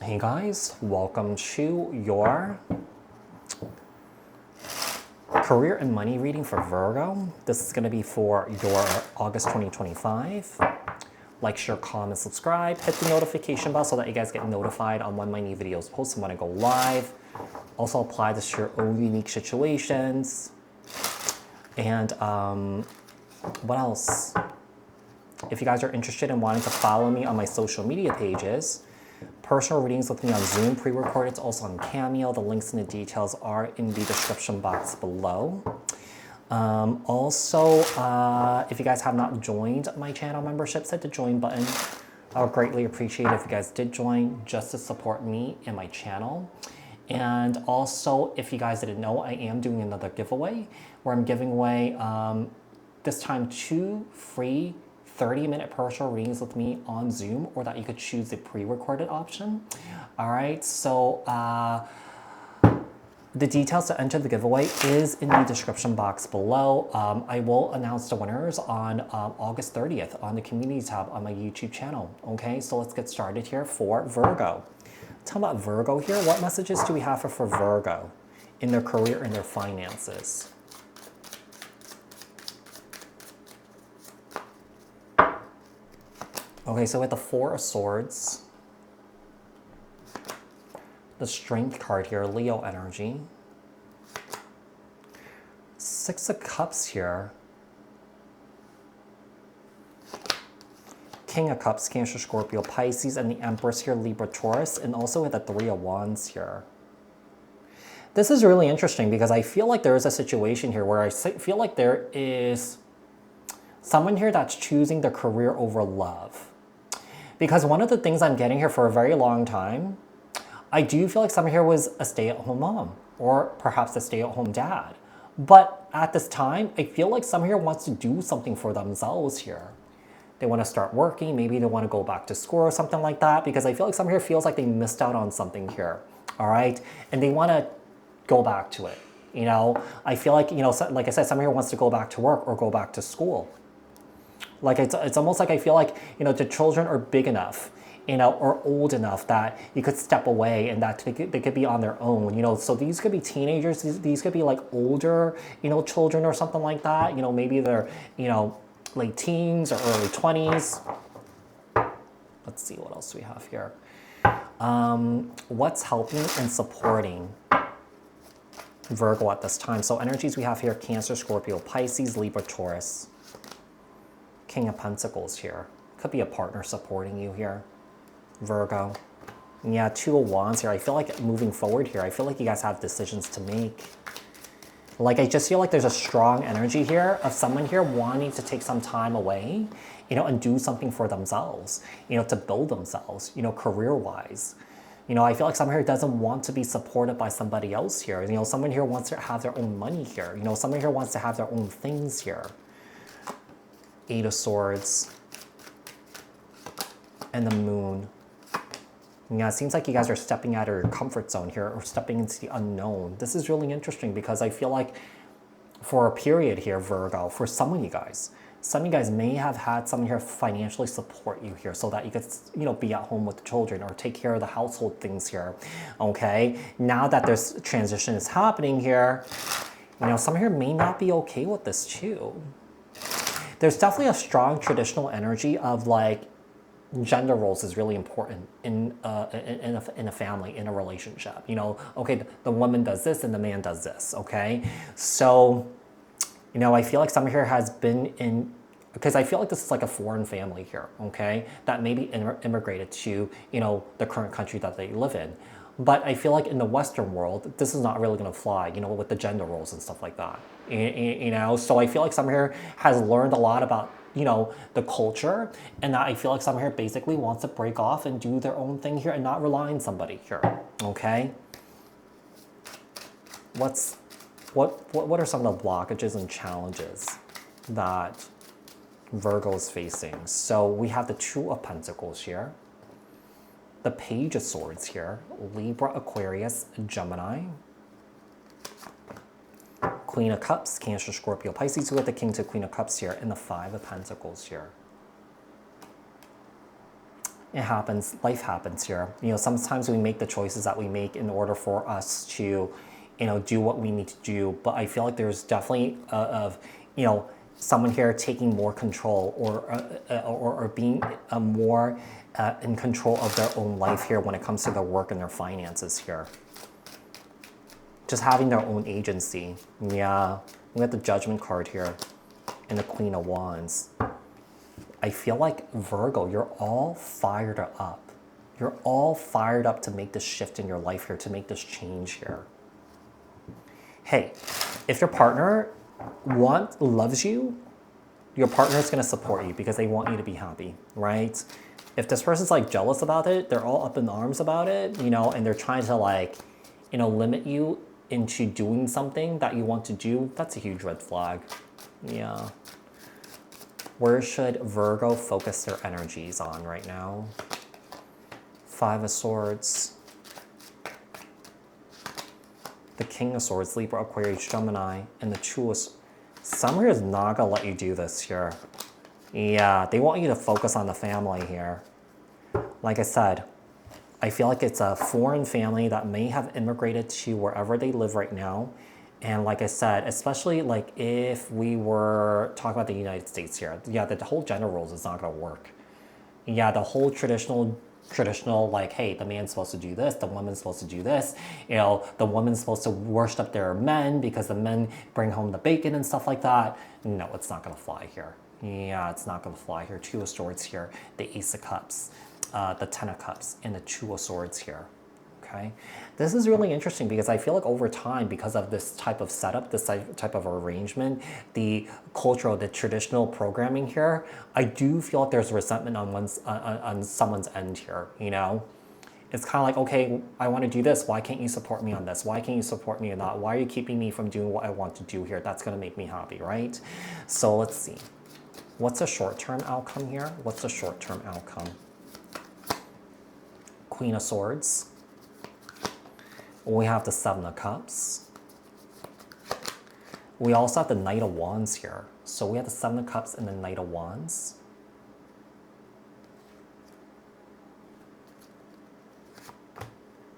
Hey guys, welcome to your career and money reading for Virgo. This is going to be for your August 2025. Like, share, comment, subscribe, hit the notification bell so that you guys get notified on when my new videos post and when I go live. Also apply this to your own unique situations. And what else? If you guys are interested in wanting to follow me on my social media pages, personal readings with me on Zoom, pre-recorded, it's also on Cameo. The links and the details are in the description box below. If you guys have not joined my channel membership, hit the join button. I would greatly appreciate it if you guys did join just to support me and my channel. And also, if you guys didn't know, I am doing another giveaway where I'm giving away this time 2 free 30-minute personal readings with me on Zoom, or that you could choose the pre-recorded option. All right, so the details to enter the giveaway is in the description box below. I will announce the winners on August 30th on the community tab on my YouTube channel. Okay, so let's get started here for Virgo. Tell about Virgo here. What messages do we have for Virgo in their career and their finances? Okay, so with the 4 of Swords, the Strength card here, Leo energy, 6 of Cups here, King of Cups, Cancer, Scorpio, Pisces, and the Empress here, Libra, Taurus, and also with the 3 of Wands here. This is really interesting because I feel like there is a situation here where I feel like there is someone here that's choosing their career over love. Because one of the things I'm getting here for a very long time, I do feel like someone here was a stay-at-home mom or perhaps a stay-at-home dad. But at this time, I feel like someone here wants to do something for themselves here. They want to start working, maybe they want to go back to school or something like that, because I feel like someone here feels like they missed out on something here, all right? And they want to go back to it, you know? I feel like, you know, like I said, someone here wants to go back to work or go back to school. Like it's almost like I feel like, you know, the children are big enough, you know, or old enough that you could step away and that they could be on their own, you know. So these could be teenagers, these could be like older, you know, children or something like that. You know, maybe they're, you know, late teens or early 20s. Let's see what else we have here. What's helping and supporting Virgo at this time? So energies we have here, Cancer, Scorpio, Pisces, Libra, Taurus. King of Pentacles here. Could be a partner supporting you here, Virgo. And yeah, 2 of Wands here. I feel like moving forward here, I feel like you guys have decisions to make. Like, I just feel like there's a strong energy here of someone here wanting to take some time away, you know, and do something for themselves, you know, to build themselves, you know, career-wise. You know, I feel like someone here doesn't want to be supported by somebody else here. You know, someone here wants to have their own money here. You know, someone here wants to have their own things here. 8 of Swords, and the Moon. Yeah, it seems like you guys are stepping out of your comfort zone here or stepping into the unknown. This is really interesting because I feel like for a period here, Virgo, for some of you guys may have had someone here financially support you here so that you could, you know, be at home with the children or take care of the household things here, okay? Now that this transition is happening here, you know, someone here may not be okay with this too. There's definitely a strong traditional energy of like gender roles is really important in a family, in a relationship. You know, okay, the woman does this and the man does this, okay? So, you know, I feel like someone here has been in, because I feel like this is like a foreign family here, okay? That maybe immigrated to, you know, the current country that they live in. But I feel like in the Western world, this is not really going to fly, you know, with the gender roles and stuff like that. You know, so I feel like someone here has learned a lot about, you know, the culture, and that I feel like someone here basically wants to break off and do their own thing here and not rely on somebody here, okay? What are some of the blockages and challenges that Virgo is facing? So we have the 2 of Pentacles here. The Page of Swords here, Libra, Aquarius, Gemini. Queen of Cups, Cancer, Scorpio, Pisces. We have the King to Queen of Cups here, and the 5 of Pentacles here. it happens, life happens here. You know, sometimes we make the choices that we make in order for us to, you know, do what we need to do. But I feel like there's definitely you know, someone here taking more control or being more in control of their own life here when it comes to their work and their finances here. Just having their own agency. Yeah, we got the Judgment card here and the Queen of Wands. I feel like, Virgo, you're all fired up. You're all fired up to make this shift in your life here, to make this change here. Hey, if your partner loves you, your partner is going to support you because they want you to be happy, right? If this person's like jealous about it, they're all up in arms about it, you know, and they're trying to like, you know, limit you into doing something that you want to do, that's a huge red flag. Yeah. Where should Virgo focus their energies on right now? Five of Swords. The King of Swords, Libra, Aquarius, Gemini, and the Two of Swords. Somebody is not going to let you do this here. Yeah, they want you to focus on the family here. Like I said, I feel like it's a foreign family that may have immigrated to wherever they live right now. And like I said, especially like if we were talking about the United States here, yeah, the whole gender roles is not going to work. Yeah, the whole traditional like, hey, the man's supposed to do this, the woman's supposed to do this, you know, the woman's supposed to worship their men because the men bring home the bacon and stuff like that. No, it's not going to fly here. Yeah, it's not going to fly here. Two of Swords here, the Ace of Cups, the Ten of Cups, and the Two of Swords here. Okay, this is really interesting because I feel like over time, because of this type of setup, this type of arrangement, the cultural, the traditional programming here, I do feel like there's resentment on someone's end here. You know, it's kind of like, okay, I want to do this. Why can't you support me on this? Why can't you support me on that? Why are you keeping me from doing what I want to do here? That's going to make me happy, right? So let's see. What's a short-term outcome here? What's a short-term outcome? Queen of Swords. We have the Seven of Cups. We also have the Knight of Wands here. So we have the Seven of Cups and the Knight of Wands.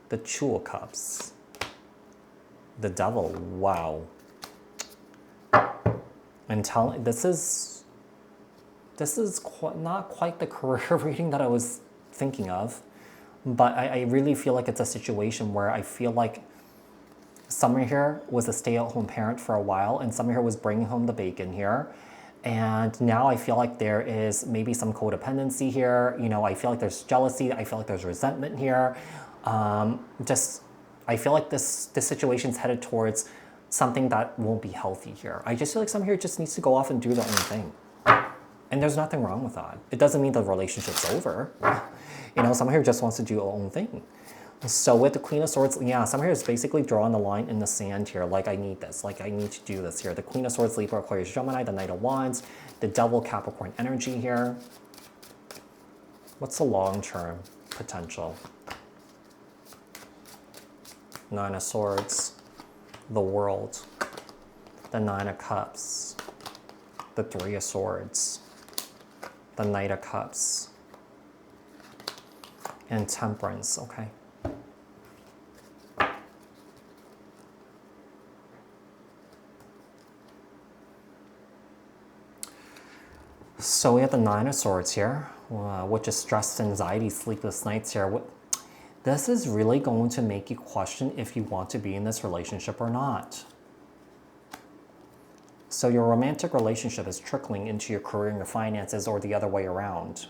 The Two of Cups. The Devil, wow. I'm telling, this is not quite the career reading that I was thinking of. But I really feel like it's a situation where I feel like someone here was a stay-at-home parent for a while, and someone here was bringing home the bacon here. And now I feel like there is maybe some codependency here. You know, I feel like there's jealousy. I feel like there's resentment here. I feel like this situation's headed towards something that won't be healthy here. I just feel like someone here just needs to go off and do their own thing. And there's nothing wrong with that. It doesn't mean the relationship's over. You know, someone here just wants to do their own thing. So with the Queen of Swords, yeah, someone here is basically drawing the line in the sand here. Like, I need this. Like, I need to do this here. The Queen of Swords, Libra, Aquarius, Gemini, the Knight of Wands, the Devil, Capricorn energy here. What's the long-term potential? Nine of Swords, the World, the Nine of Cups, the Three of Swords, the Knight of Cups, and Temperance, okay. So we have the Nine of Swords here, which is stress, anxiety, sleepless nights here. This is really going to make you question if you want to be in this relationship or not. So your romantic relationship is trickling into your career and your finances, or the other way around.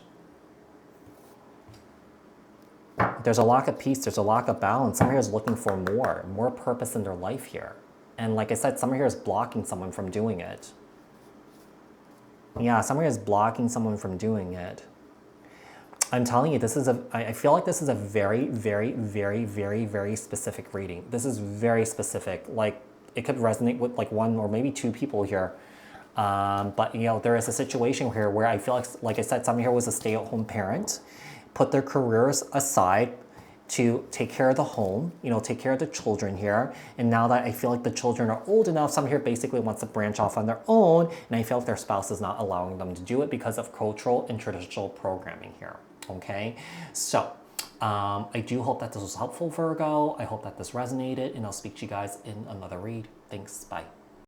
There's a lack of peace, there's a lack of balance. Someone here is looking for more purpose in their life here. And like I said, someone here is blocking someone from doing it. Yeah, someone here is blocking someone from doing it. I'm telling you, I feel like this is a very, very, very, very, very specific reading. This is very specific. Like, it could resonate with like one or maybe two people here. But you know, there is a situation here where I feel like I said, someone here was a stay-at-home parent, put their careers aside to take care of the home, you know, take care of the children here. And now that I feel like the children are old enough, someone here basically wants to branch off on their own. And I feel like their spouse is not allowing them to do it because of cultural and traditional programming here. okay? So, I do hope that this was helpful, Virgo. I hope that this resonated, and I'll speak to you guys in another read. Thanks, bye.